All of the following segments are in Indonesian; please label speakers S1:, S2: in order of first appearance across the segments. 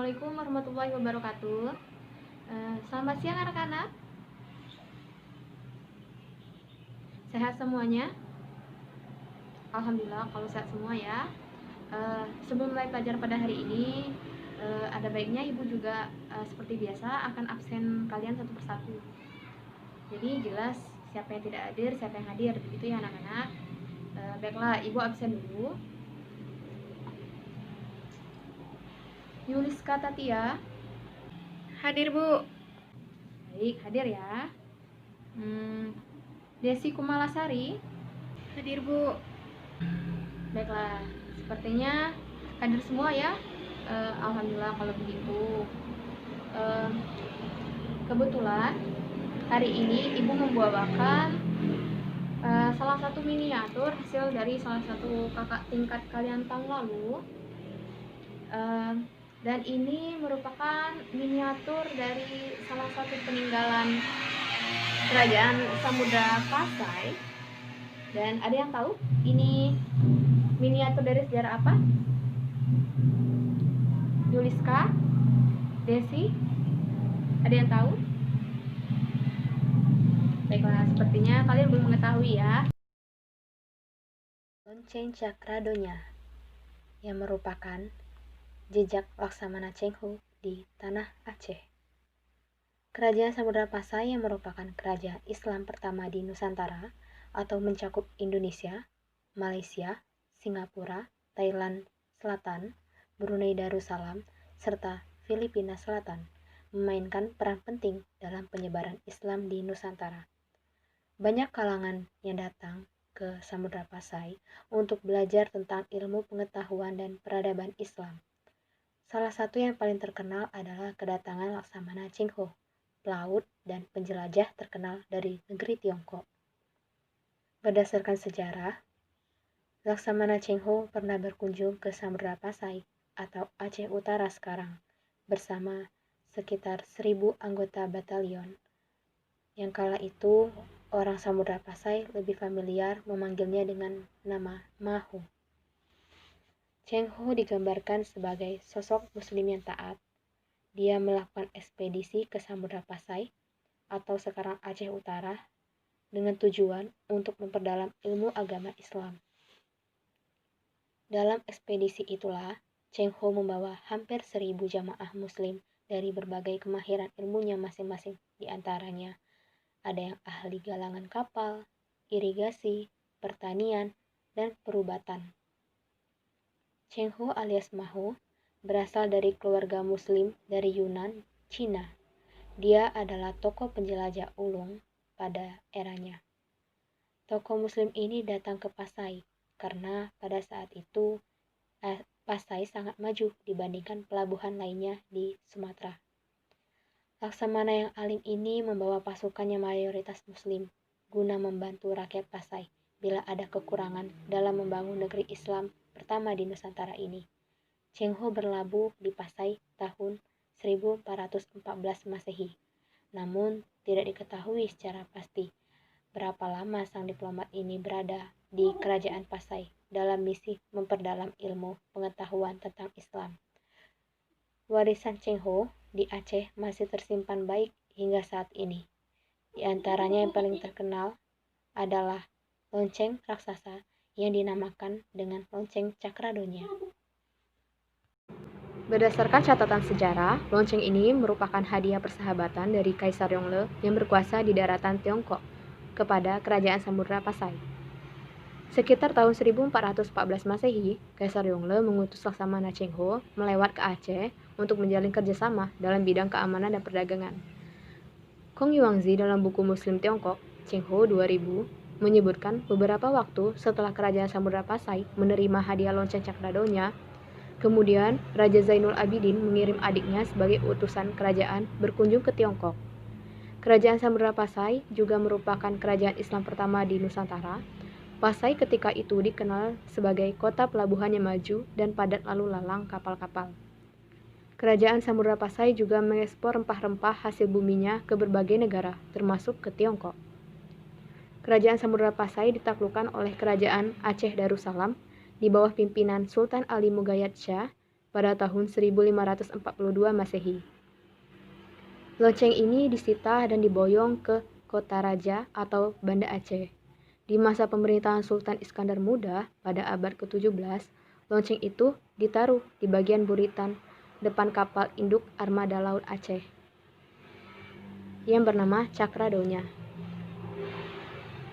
S1: Assalamualaikum warahmatullahi wabarakatuh. Selamat siang anak-anak. Sehat semuanya? Alhamdulillah kalau sehat semua ya. Sebelum mulai pelajaran pada hari ini, ada baiknya ibu juga seperti biasa akan absen kalian satu persatu. Jadi jelas siapa yang tidak hadir, siapa yang hadir, begitu ya anak-anak. Baiklah, ibu absen dulu. Yuliska Tatia.
S2: Hadir, Bu.
S1: Baik, hadir ya. Desi Kumalasari.
S2: Hadir, Bu.
S1: Baiklah, sepertinya hadir semua ya. Alhamdulillah kalau begitu. Kebetulan hari ini ibu membawakan salah satu miniatur hasil dari salah satu kakak tingkat kalian tahun lalu. Dan ini merupakan miniatur dari salah satu peninggalan kerajaan Samudra Pasai. Dan ada yang tahu ini miniatur dari sejarah apa? Yuliska, Desi, ada yang tahu? Baiklah, sepertinya kalian belum mengetahui ya.
S2: Lonceng Cakradonya yang merupakan jejak Laksamana Cheng-ho di tanah Aceh. Kerajaan Samudra Pasai yang merupakan kerajaan Islam pertama di Nusantara atau mencakup Indonesia, Malaysia, Singapura, Thailand Selatan, Brunei Darussalam, serta Filipina Selatan, memainkan peran penting dalam penyebaran Islam di Nusantara. Banyak kalangan yang datang ke Samudra Pasai untuk belajar tentang ilmu pengetahuan dan peradaban Islam. Salah satu yang paling terkenal adalah kedatangan Laksamana Cheng-ho, pelaut dan penjelajah terkenal dari negeri Tiongkok. Berdasarkan sejarah, Laksamana Cheng-ho pernah berkunjung ke Samudra Pasai atau Aceh Utara sekarang bersama sekitar 1.000 anggota batalion. Yang kala itu orang Samudra Pasai lebih familiar memanggilnya dengan nama Mahu. Cheng-ho digambarkan sebagai sosok muslim yang taat. Dia melakukan ekspedisi ke Samudra Pasai atau sekarang Aceh Utara dengan tujuan untuk memperdalam ilmu agama Islam. Dalam ekspedisi itulah, Cheng-ho membawa hampir 1.000 jamaah muslim dari berbagai kemahiran ilmunya masing-masing, di antaranya ada yang ahli galangan kapal, irigasi, pertanian, dan perubatan. Cheng-ho alias Mahu berasal dari keluarga muslim dari Yunan, Cina. Dia adalah tokoh penjelajah ulung pada eranya. Tokoh muslim ini datang ke Pasai karena pada saat itu Pasai sangat maju dibandingkan pelabuhan lainnya di Sumatera. Laksamana yang alim ini membawa pasukannya mayoritas muslim guna membantu rakyat Pasai bila ada kekurangan dalam membangun negeri Islam pertama di Nusantara ini. Cheng-ho berlabuh di Pasai tahun 1414 Masehi. Namun tidak diketahui secara pasti berapa lama sang diplomat ini berada di kerajaan Pasai dalam misi memperdalam ilmu pengetahuan tentang Islam. Warisan Cheng-ho di Aceh masih tersimpan baik hingga saat ini. Di antaranya yang paling terkenal adalah lonceng raksasa yang dinamakan dengan lonceng Cakradonya.
S1: Berdasarkan catatan sejarah, lonceng ini merupakan hadiah persahabatan dari Kaisar Yongle yang berkuasa di daratan Tiongkok kepada Kerajaan Samudra Pasai. Sekitar tahun 1414 Masehi, Kaisar Yongle mengutus Laksamana Cheng-ho melewat ke Aceh untuk menjalin kerjasama dalam bidang keamanan dan perdagangan. Kong Yuanzi dalam buku Muslim Tiongkok, Cheng-ho 2000, menyebutkan beberapa waktu setelah Kerajaan Samudra Pasai menerima hadiah lonceng Cakradonya, kemudian Raja Zainul Abidin mengirim adiknya sebagai utusan kerajaan berkunjung ke Tiongkok. Kerajaan Samudra Pasai juga merupakan kerajaan Islam pertama di Nusantara. Pasai ketika itu dikenal sebagai kota pelabuhan yang maju dan padat lalu lalang kapal-kapal. Kerajaan Samudra Pasai juga mengekspor rempah-rempah hasil buminya ke berbagai negara, termasuk ke Tiongkok. Kerajaan Samudra Pasai ditaklukkan oleh Kerajaan Aceh Darussalam di bawah pimpinan Sultan Ali Mugayyad Shah pada tahun 1542 Masehi. Lonceng ini disita dan diboyong ke kota raja atau Banda Aceh. Di masa pemerintahan Sultan Iskandar Muda pada abad ke-17, lonceng itu ditaruh di bagian buritan depan kapal induk armada laut Aceh yang bernama Cakradonya.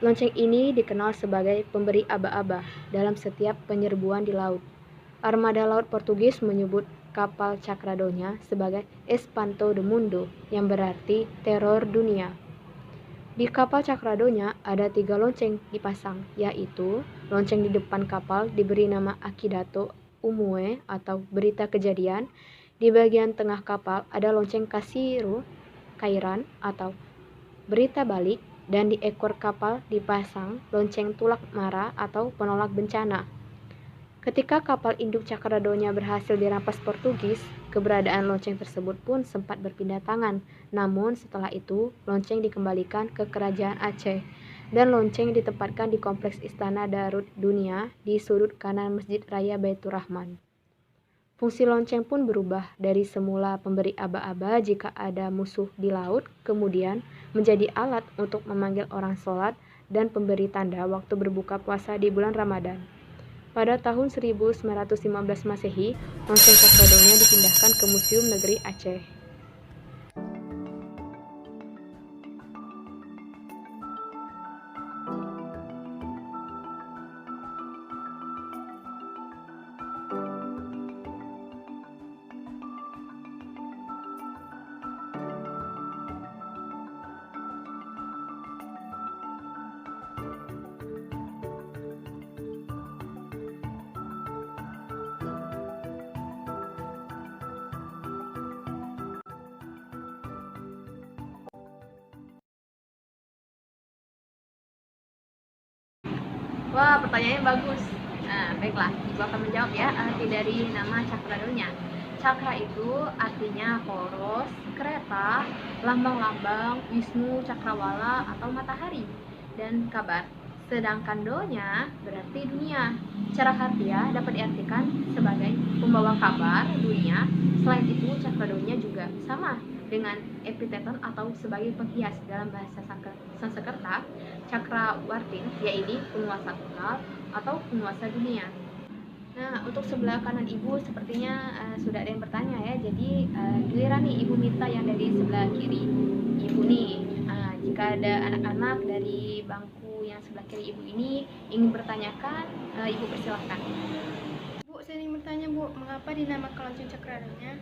S1: Lonceng ini dikenal sebagai pemberi aba-aba dalam setiap penyerbuan di laut. Armada laut Portugis menyebut kapal Cakradonya sebagai Espanto do Mundo, yang berarti teror dunia. Di kapal Cakradonya ada 3 lonceng dipasang, yaitu lonceng di depan kapal diberi nama Akidato Umue atau berita kejadian. Di bagian tengah kapal ada lonceng Kasiru Kairan atau berita balik, dan di ekor kapal dipasang lonceng Tulak Mara atau penolak bencana. Ketika kapal induk Cakradonya berhasil dirampas Portugis, keberadaan lonceng tersebut pun sempat berpindah tangan. Namun setelah itu, lonceng dikembalikan ke Kerajaan Aceh, dan lonceng ditempatkan di Kompleks Istana Darut Dunia di sudut kanan Masjid Raya Baitur Rahman. Fungsi lonceng pun berubah dari semula pemberi aba-aba jika ada musuh di laut, kemudian menjadi alat untuk memanggil orang sholat dan pemberi tanda waktu berbuka puasa di bulan Ramadan. Pada tahun 1915 Masehi, lonceng Cakradonya dipindahkan ke Museum Negeri Aceh. Wah, pertanyaannya bagus. Nah, baiklah, Ibu akan menjawab ya arti dari nama Cakradonya. Cakra itu artinya poros, kereta, lambang-lambang, Wisnu, Cakrawala atau matahari, dan kabar. Sedangkan do-nya berarti dunia. Secara harfiah dapat diartikan sebagai pembawa kabar dunia. Selain itu, Cakradonya juga sama dengan epiteton atau sebagai penghias dalam bahasa Sanskerta. Cakrawartin, yaitu penguasa tunggal atau penguasa dunia. Nah, untuk sebelah kanan Ibu sepertinya sudah ada yang bertanya ya. Jadi giliran nih Ibu Mita yang dari sebelah kiri Ibu nih. Jika ada anak-anak dari bangku yang sebelah kiri Ibu ini ingin bertanyakan, Ibu persilahkan.
S3: Bu, saya ingin bertanya Bu, mengapa dinamakan lonceng Cakradonya?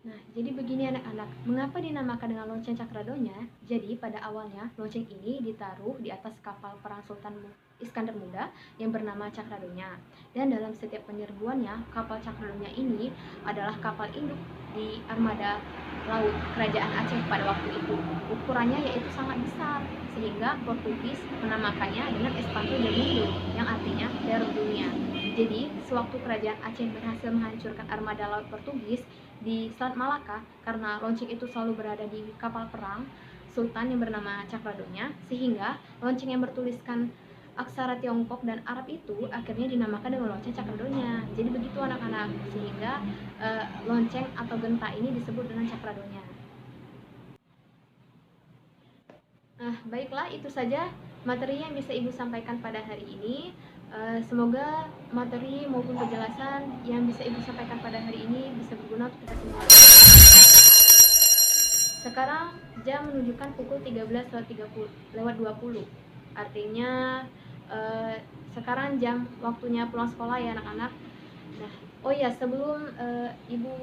S1: Nah, jadi begini anak-anak, mengapa dinamakan dengan lonceng Cakradonya? Jadi pada awalnya lonceng ini ditaruh di atas kapal perang Sultan Iskandar Muda yang bernama Cakradonya. Dan dalam setiap penyerbuannya, kapal Cakradonya ini adalah kapal induk di armada laut Kerajaan Aceh pada waktu itu. Ukurannya yaitu sangat besar, sehingga Portugis menamakannya dengan Espanto do Mundo, yang artinya teror dunia. Jadi, sewaktu Kerajaan Aceh berhasil menghancurkan armada laut Portugis di Selat Malaka, karena lonceng itu selalu berada di kapal perang Sultan yang bernama Cakradonya, sehingga lonceng yang bertuliskan aksara Tiongkok dan Arab itu akhirnya dinamakan dengan lonceng Cakradonya. Jadi begitu anak-anak, sehingga lonceng atau genta ini disebut dengan Cakradonya. Nah, baiklah, itu saja materi yang bisa Ibu sampaikan pada hari ini. Semoga materi maupun penjelasan yang bisa Ibu sampaikan pada hari ini bisa berguna untuk kita semua. Sekarang jam menunjukkan pukul 13.20. Artinya sekarang jam waktunya pulang sekolah ya anak-anak. Nah, oh ya, sebelum Ibu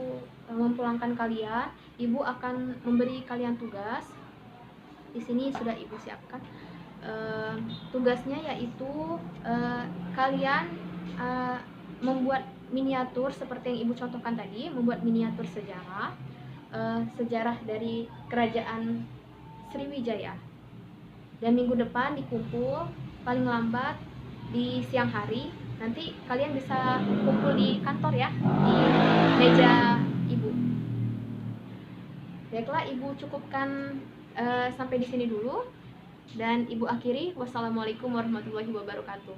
S1: memulangkan kalian, Ibu akan memberi kalian tugas. Di sini sudah Ibu siapkan. Tugasnya yaitu kalian membuat miniatur seperti yang Ibu contohkan tadi, membuat miniatur sejarah sejarah dari Kerajaan Sriwijaya. Dan minggu depan dikumpul paling lambat di siang hari. Nanti kalian bisa kumpul di kantor ya, di meja Ibu. Baiklah, Ibu cukupkan sampai di sini dulu. Dan Ibu akhiri, wassalamualaikum warahmatullahi wabarakatuh.